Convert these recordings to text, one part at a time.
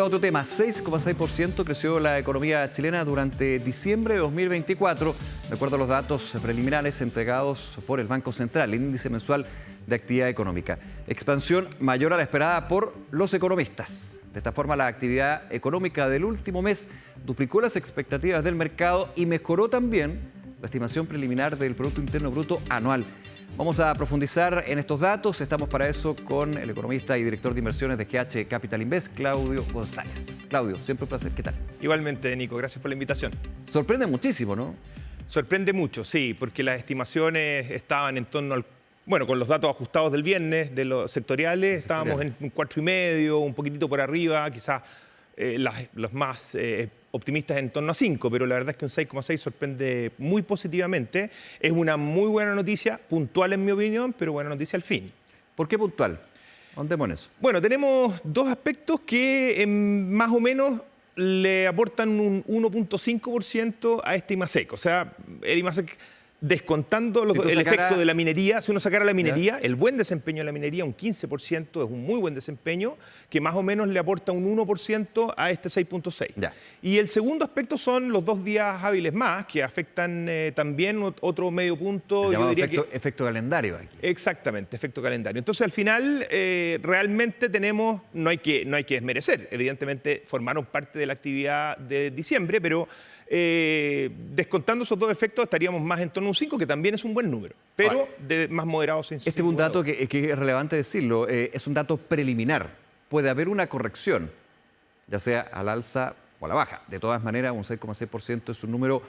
Otro tema, 6,6% creció la economía chilena durante diciembre de 2024, de acuerdo a los datos preliminares entregados por el Banco Central, el índice mensual de actividad económica. Expansión mayor a la esperada por los economistas. De esta forma, la actividad económica del último mes duplicó las expectativas del mercado y mejoró también la estimación preliminar del Producto Interno Bruto anual. Vamos a profundizar en estos datos. Estamos para eso con el economista y director de inversiones de GH Capital Invest, Claudio González. Claudio, siempre un placer. ¿Qué tal? Igualmente, Nico, gracias por la invitación. Sorprende muchísimo, ¿no? Sorprende mucho, sí, porque las estimaciones estaban en torno al... Bueno, con los datos ajustados del viernes, de los sectoriales, estábamos en un 4,5, un poquitito por arriba, quizás los más optimistas en torno a 5, pero la verdad es que un 6,6 sorprende muy positivamente. Es una muy buena noticia, puntual en mi opinión, pero buena noticia al fin. ¿Por qué puntual? Andemos en eso. Bueno, tenemos dos aspectos que más o menos le aportan un 1,5% a este IMASEC. O sea, el IMASEC descontando el efecto de la minería, si uno sacara la minería, el buen desempeño de la minería, un 15%, es un muy buen desempeño, que más o menos le aporta un 1% a este 6,6. Y el segundo aspecto son los 2 días hábiles más, que afectan también otro medio punto. Yo diría efecto calendario aquí. Exactamente, efecto calendario. Entonces, al final, realmente tenemos, no hay que desmerecer, evidentemente formaron parte de la actividad de diciembre, pero descontando esos dos efectos estaríamos más en torno a un 5, que también es un buen número, pero más moderado. Este es un dato que es relevante decirlo, es un dato preliminar. Puede haber una corrección, ya sea al alza o a la baja. De todas maneras, un 6,6% es un número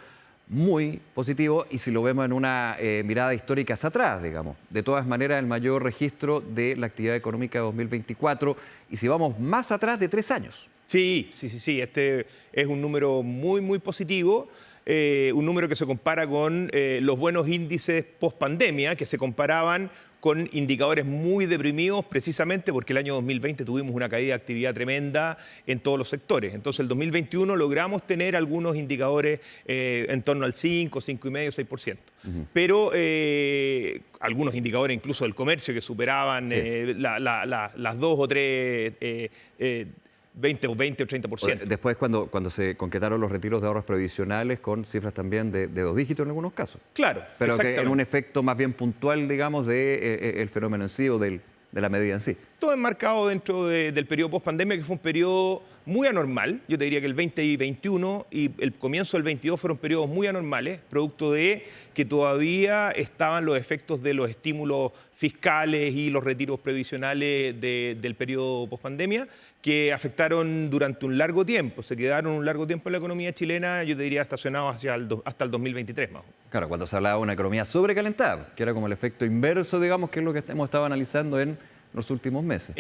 muy positivo y si lo vemos en una mirada histórica hacia atrás, digamos. De todas maneras, el mayor registro de la actividad económica de 2024 y si vamos más atrás de 3 años. Sí. Este es un número muy, muy positivo. Un número que se compara con los buenos índices post-pandemia, que se comparaban con indicadores muy deprimidos precisamente porque el año 2020 tuvimos una caída de actividad tremenda en todos los sectores. Entonces, el 2021 logramos tener algunos indicadores en torno al 5, 5,5, 6%. Pero algunos indicadores incluso del comercio que superaban las 2 o 3... 20 o 30%. Después, cuando se concretaron los retiros de ahorros previsionales con cifras también de 2 dígitos en algunos casos. Claro, pero que en un efecto más bien puntual, digamos, del fenómeno en sí o de la medida en sí. Todo enmarcado dentro del periodo post-pandemia, que fue un periodo muy anormal. Yo te diría que el 20 y 21 y el comienzo del 22 fueron periodos muy anormales, producto de que todavía estaban los efectos de los estímulos fiscales y los retiros previsionales del periodo post-pandemia, que afectaron durante un largo tiempo. Se quedaron un largo tiempo en la economía chilena, yo te diría estacionados hasta el 2023 más. Claro, cuando se hablaba de una economía sobrecalentada, que era como el efecto inverso, digamos, que es lo que hemos estado analizando en los últimos meses.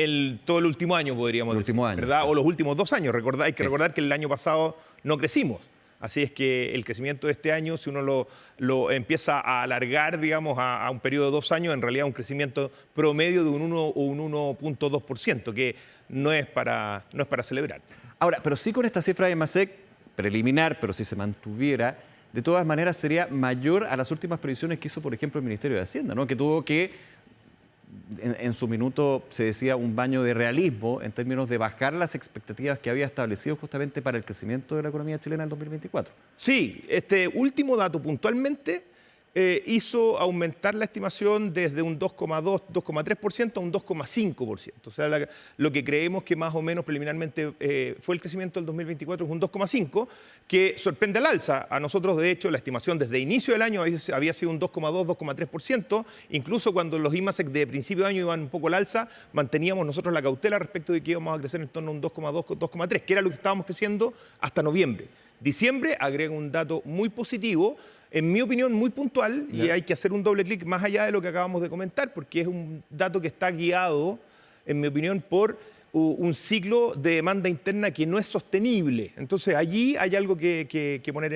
Todo el último año, podríamos decir, ¿verdad? O los últimos 2 años. Hay que recordar que el año pasado no crecimos. Así es que el crecimiento de este año, si uno lo empieza a alargar, digamos, a un periodo de 2 años, en realidad un crecimiento promedio de un 1 o un 1,2%, que no es para celebrar. Ahora, pero sí con esta cifra de IMASEC, preliminar, pero si se mantuviera, de todas maneras sería mayor a las últimas previsiones que hizo, por ejemplo, el Ministerio de Hacienda, ¿no? Que tuvo que... En su minuto se decía un baño de realismo en términos de bajar las expectativas que había establecido justamente para el crecimiento de la economía chilena en 2024. Sí, este último dato puntualmente hizo aumentar la estimación desde un 2,2, 2,3% a un 2,5%. O sea, lo que creemos que más o menos preliminarmente fue el crecimiento del 2024 es un 2,5%, que sorprende al alza. A nosotros, de hecho, la estimación desde inicio del año había sido un 2,2, 2,3%. Incluso cuando los IMASEC de principio de año iban un poco al alza, manteníamos nosotros la cautela respecto de que íbamos a crecer en torno a un 2,2, 2,3%, que era lo que estábamos creciendo hasta noviembre. Diciembre agrega un dato muy positivo, en mi opinión muy puntual, y hay que hacer un doble clic más allá de lo que acabamos de comentar, porque es un dato que está guiado, en mi opinión, por un ciclo de demanda interna que no es sostenible. Entonces allí hay algo que poner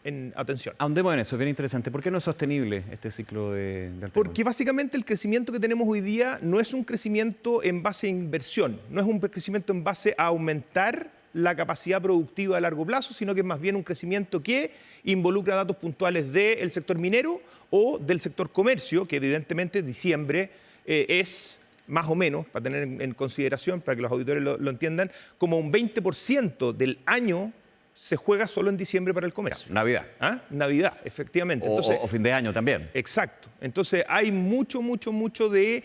en atención. Ahondemos en eso, es bien interesante. ¿Por qué no es sostenible este ciclo de alternancia? Porque básicamente el crecimiento que tenemos hoy día no es un crecimiento en base a inversión, no es un crecimiento en base a aumentar la capacidad productiva a largo plazo, sino que es más bien un crecimiento que involucra datos puntuales del sector minero o del sector comercio, que evidentemente diciembre es más o menos, para tener en consideración, para que los auditores lo entiendan, como un 20% del año se juega solo en diciembre para el comercio. Navidad. ¿Ah? Navidad, efectivamente. Entonces, O fin de año también. Exacto. Entonces hay mucho de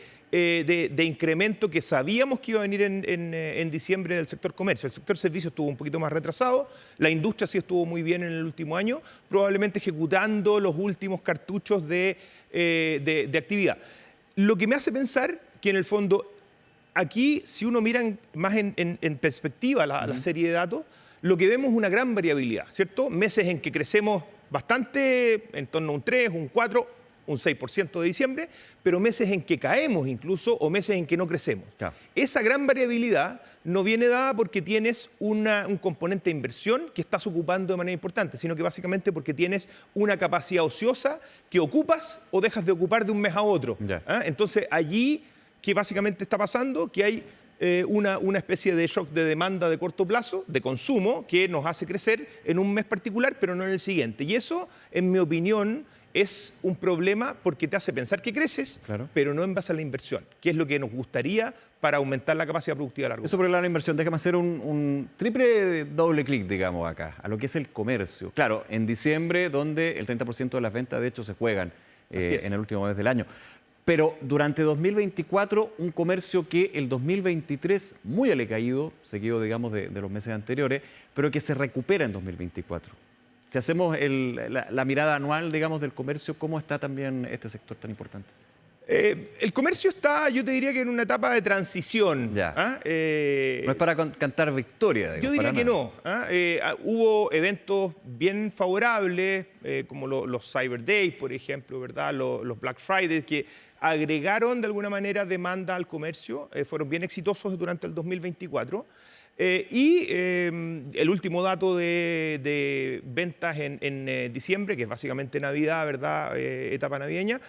incremento que sabíamos que iba a venir en diciembre del sector comercio. El sector servicios estuvo un poquito más retrasado, la industria sí estuvo muy bien en el último año, probablemente ejecutando los últimos cartuchos de actividad. Lo que me hace pensar que en el fondo, aquí si uno mira más en perspectiva la serie de datos, lo que vemos es una gran variabilidad, ¿cierto? Meses en que crecemos bastante, en torno a un 3, un 4, un 6% de diciembre, pero meses en que caemos incluso o meses en que no crecemos. Claro. Esa gran variabilidad no viene dada porque tienes un componente de inversión que estás ocupando de manera importante, sino que básicamente porque tienes una capacidad ociosa que ocupas o dejas de ocupar de un mes a otro. ¿Ah? Entonces allí, ¿qué básicamente está pasando? Que hay una especie de shock de demanda de corto plazo, de consumo, que nos hace crecer en un mes particular, pero no en el siguiente. Y eso, en mi opinión, es un problema porque te hace pensar que creces, claro, pero no en base a la inversión, que es lo que nos gustaría para aumentar la capacidad productiva a largo plazo. Eso por el lado de la inversión, déjame hacer un triple doble clic, digamos, acá, a lo que es el comercio. Claro, en diciembre, donde el 30% de las ventas, de hecho, se juegan en el último mes del año. Pero durante 2024, un comercio que el 2023 muy alecaído, seguido, digamos, de los meses anteriores, pero que se recupera en 2024. Si hacemos la mirada anual, digamos, del comercio, ¿cómo está también este sector tan importante? El comercio está, yo te diría que en una etapa de transición. Ya. ¿Ah? No es para cantar victoria, digamos. Yo diría que no. ¿Ah? Hubo eventos bien favorables, como los Cyber Days, por ejemplo, ¿verdad? Los Black Friday, que agregaron de alguna manera demanda al comercio, fueron bien exitosos durante el 2024. El último dato de ventas en diciembre, que es básicamente Navidad, ¿verdad? Etapa navideña,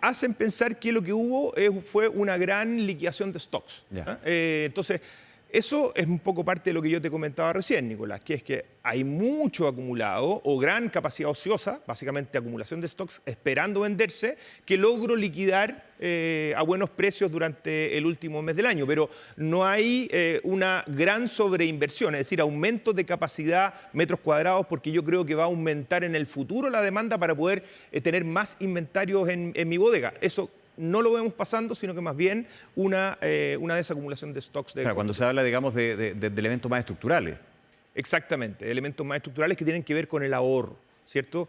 hacen pensar que lo que hubo fue una gran liquidación de stocks. ¿Ah? Entonces, eso es un poco parte de lo que yo te comentaba recién, Nicolás, que es que hay mucho acumulado o gran capacidad ociosa, básicamente acumulación de stocks esperando venderse, que logro liquidar a buenos precios durante el último mes del año. Pero no hay una gran sobreinversión, es decir, aumento de capacidad metros cuadrados, porque yo creo que va a aumentar en el futuro la demanda para poder tener más inventarios en mi bodega. Eso no lo vemos pasando, sino que más bien una desacumulación de stocks. Claro, cuando se habla, digamos, de elementos más estructurales. Exactamente, elementos más estructurales que tienen que ver con el ahorro, ¿cierto?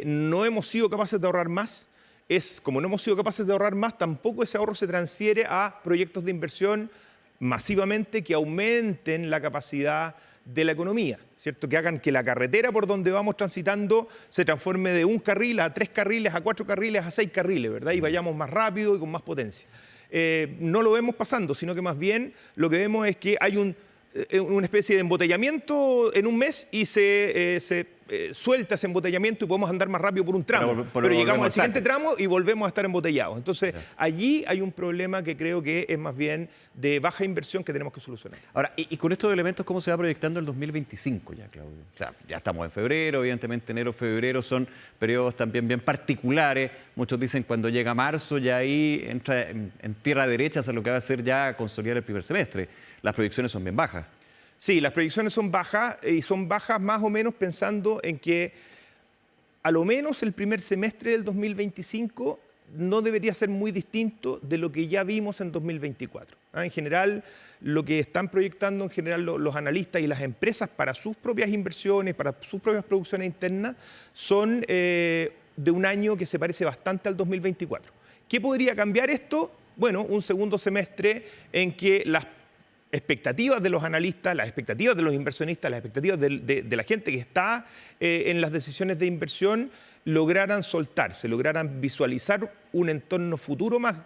No hemos sido capaces de ahorrar más. Como no hemos sido capaces de ahorrar más, tampoco ese ahorro se transfiere a proyectos de inversión masivamente que aumenten la capacidad de la economía, ¿cierto? Que hagan que la carretera por donde vamos transitando se transforme de un carril a 3 carriles, a 4 carriles, a 6 carriles, ¿verdad? Y vayamos más rápido y con más potencia. No lo vemos pasando, sino que más bien lo que vemos es que hay una especie de embotellamiento en un mes y se suelta ese embotellamiento y podemos andar más rápido por un tramo. Pero llegamos al siguiente tramo y volvemos a estar embotellados. Entonces, allí hay un problema que creo que es más bien de baja inversión que tenemos que solucionar. Ahora, y con estos elementos, ¿cómo se va proyectando el 2025 ya, Claudio? O sea, ya estamos en febrero, evidentemente enero, febrero son periodos también bien particulares. Muchos dicen cuando llega marzo ya ahí entra en tierra derecha, o sea, lo que va a hacer ya consolidar el primer semestre. Las proyecciones son bien bajas. Sí, las proyecciones son bajas y son bajas más o menos pensando en que a lo menos el primer semestre del 2025 no debería ser muy distinto de lo que ya vimos en 2024. En general, lo que están proyectando los analistas y las empresas para sus propias inversiones, para sus propias producciones internas, son de un año que se parece bastante al 2024. ¿Qué podría cambiar esto? Bueno, un segundo semestre en que las expectativas de los analistas, las expectativas de los inversionistas, las expectativas de la gente que está en las decisiones de inversión lograran soltarse, lograran visualizar un entorno futuro más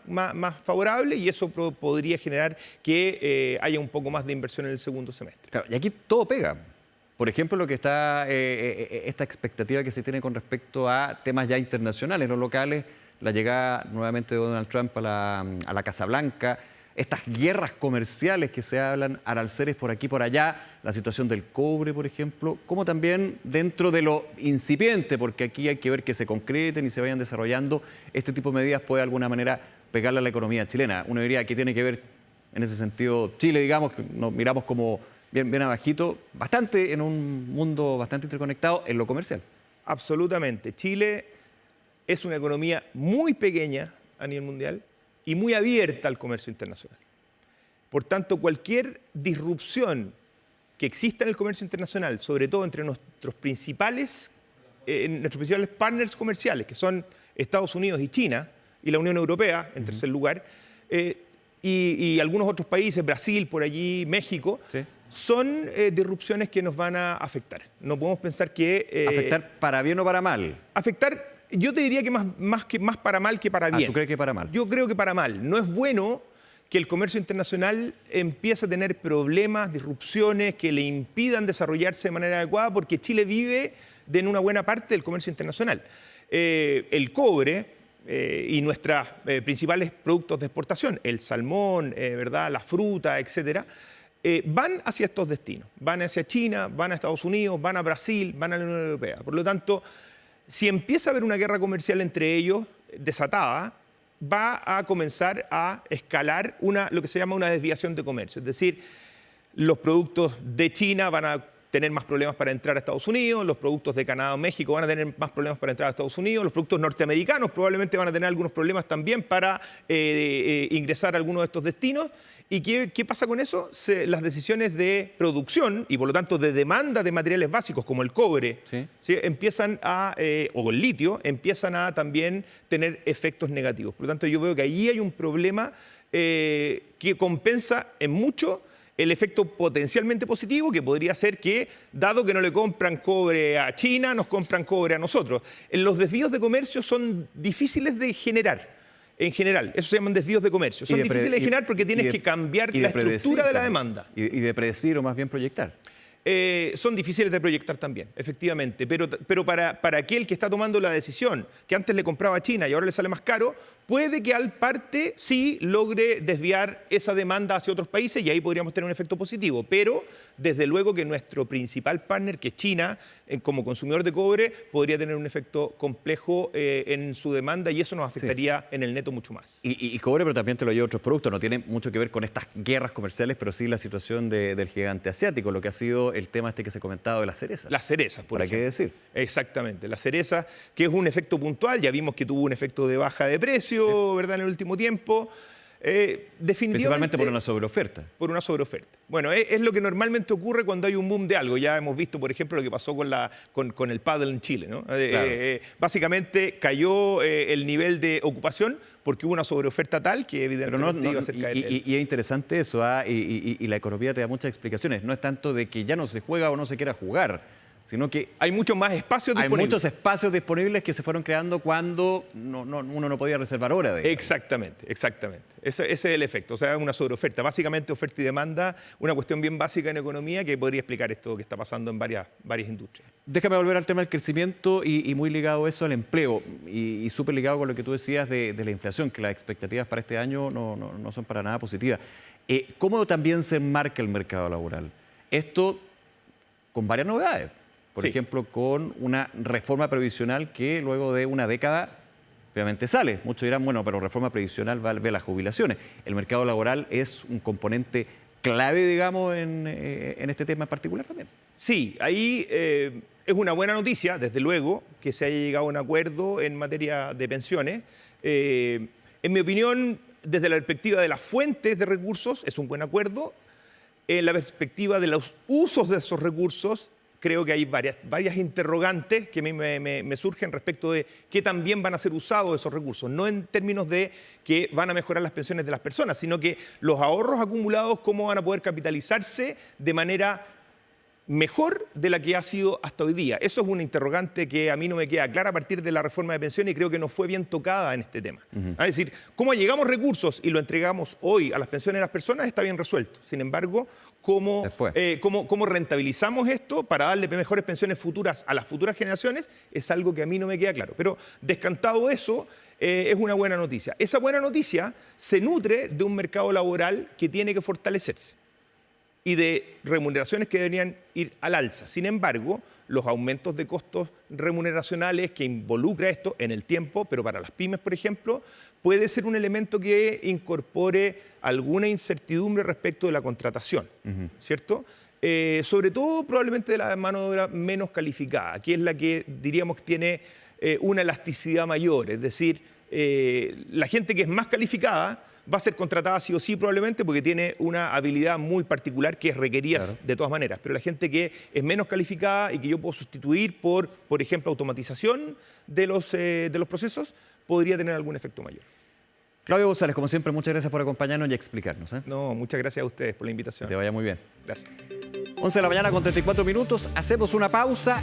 favorable, y eso podría generar que haya un poco más de inversión en el segundo semestre. Claro, y aquí todo pega. Por ejemplo, lo que está, esta expectativa que se tiene con respecto a temas ya internacionales, no locales, la llegada nuevamente de Donald Trump a la Casa Blanca, estas guerras comerciales que se hablan, aranceles por aquí y por allá, la situación del cobre, por ejemplo, como también dentro de lo incipiente, porque aquí hay que ver que se concreten y se vayan desarrollando, este tipo de medidas puede de alguna manera pegarle a la economía chilena. Uno diría que tiene que ver, en ese sentido, Chile, digamos, que nos miramos como bien abajito, bastante en un mundo bastante interconectado en lo comercial. Absolutamente. Chile es una economía muy pequeña a nivel mundial y muy abierta al comercio internacional. Por tanto, cualquier disrupción que exista en el comercio internacional, sobre todo entre nuestros principales partners comerciales, que son Estados Unidos y China, y la Unión Europea, en tercer lugar, y algunos otros países, Brasil, por allí, México, sí, son disrupciones que nos van a afectar. No podemos pensar que... ¿Afectar para bien o para mal? Afectar, yo te diría que más para mal que para bien. ¿Tú crees que para mal? Yo creo que para mal. No es bueno que el comercio internacional empiece a tener problemas, disrupciones que le impidan desarrollarse de manera adecuada, porque Chile vive en una buena parte del comercio internacional. El cobre y nuestros principales productos de exportación, el salmón, ¿verdad?, la fruta, etcétera, van hacia estos destinos. Van hacia China, van a Estados Unidos, van a Brasil, van a la Unión Europea. Por lo tanto, si empieza a haber una guerra comercial entre ellos desatada, va a comenzar a escalar lo que se llama una desviación de comercio. Es decir, los productos de China van a tener más problemas para entrar a Estados Unidos, los productos de Canadá o México van a tener más problemas para entrar a Estados Unidos, los productos norteamericanos probablemente van a tener algunos problemas también para ingresar a algunos de estos destinos. ¿Y qué pasa con eso? Las decisiones de producción y por lo tanto de demanda de materiales básicos como el cobre, ¿sí?, ¿sí?, empiezan o el litio, empiezan a también tener efectos negativos. Por lo tanto, yo veo que ahí hay un problema que compensa en mucho el efecto potencialmente positivo, que podría ser que, dado que no le compran cobre a China, nos compran cobre a nosotros. Los desvíos de comercio son difíciles de generar. En general, eso se llaman desvíos de comercio. Son difíciles de generar porque tienes que cambiar la estructura de la demanda. Y de predecir o más bien proyectar. Son difíciles de proyectar también, efectivamente. Pero para aquel que está tomando la decisión, que antes le compraba a China y ahora le sale más caro, puede que al parte sí logre desviar esa demanda hacia otros países y ahí podríamos tener un efecto positivo. Pero desde luego que nuestro principal partner, que es China, como consumidor de cobre, podría tener un efecto complejo en su demanda y eso nos afectaría en el neto mucho más. Y cobre, pero también te lo llevo otros productos. No tiene mucho que ver con estas guerras comerciales, pero sí la situación del gigante asiático, lo que ha sido el tema que se ha comentado de las cerezas. Las cerezas, por ejemplo. ¿Para qué decir? Exactamente, las cerezas, que es un efecto puntual, ya vimos que tuvo un efecto de baja de precio, ¿verdad?, en el último tiempo. Principalmente por una sobreoferta. Por una sobreoferta. Bueno, es lo que normalmente ocurre cuando hay un boom de algo. Ya hemos visto, por ejemplo, lo que pasó con el pádel en Chile, ¿no? Claro. Básicamente cayó el nivel de ocupación porque hubo una sobreoferta tal que evidentemente iba a hacer caer. Y es interesante eso, y la economía te da muchas explicaciones. No es tanto de que ya no se juega o no se quiera jugar, sino que hay muchos más espacios disponibles. Hay muchos espacios disponibles que se fueron creando cuando uno no podía reservar hora de ellos. Exactamente. Ese es el efecto, o sea, una sobreoferta. Básicamente oferta y demanda, una cuestión bien básica en economía que podría explicar esto que está pasando en varias industrias. Déjame volver al tema del crecimiento y muy ligado eso al empleo y súper ligado con lo que tú decías de la inflación, que las expectativas para este año no son para nada positivas. ¿Cómo también se enmarca el mercado laboral? Esto con varias novedades. Por ejemplo, con una reforma previsional que luego de una década obviamente sale. Muchos dirán, bueno, pero reforma previsional ve las jubilaciones. El mercado laboral es un componente clave, digamos, en este tema en particular también. Sí, ahí es una buena noticia, desde luego, que se haya llegado a un acuerdo en materia de pensiones. En mi opinión, desde la perspectiva de las fuentes de recursos, es un buen acuerdo. En la perspectiva de los usos de esos recursos, creo que hay varias interrogantes que a mí me surgen respecto de qué también van a ser usados esos recursos. No en términos de que van a mejorar las pensiones de las personas, sino que los ahorros acumulados, cómo van a poder capitalizarse de manera mejor de la que ha sido hasta hoy día. Eso es una interrogante que a mí no me queda clara a partir de la reforma de pensiones y creo que no fue bien tocada en este tema. Es decir, cómo llegamos recursos y lo entregamos hoy a las pensiones de las personas está bien resuelto. Sin embargo, cómo rentabilizamos esto para darle mejores pensiones futuras a las futuras generaciones es algo que a mí no me queda claro. Pero descantado eso, es una buena noticia. Esa buena noticia se nutre de un mercado laboral que tiene que fortalecerse. y de remuneraciones que deberían ir al alza. Sin embargo, los aumentos de costos remuneracionales que involucra esto en el tiempo, pero para las pymes, por ejemplo, puede ser un elemento que incorpore alguna incertidumbre respecto de la contratación, ¿cierto? Sobre todo probablemente de la mano de obra menos calificada, que es la que diríamos que tiene una elasticidad mayor, es decir, la gente que es más calificada va a ser contratada sí o sí probablemente porque tiene una habilidad muy particular que es requerida de todas maneras. Pero la gente que es menos calificada y que yo puedo sustituir por ejemplo, automatización de los procesos, podría tener algún efecto mayor. Claudio González, como siempre, muchas gracias por acompañarnos y explicarnos. No, muchas gracias a ustedes por la invitación. Que te vaya muy bien. Gracias. 11 de la mañana con 34 minutos. Hacemos una pausa.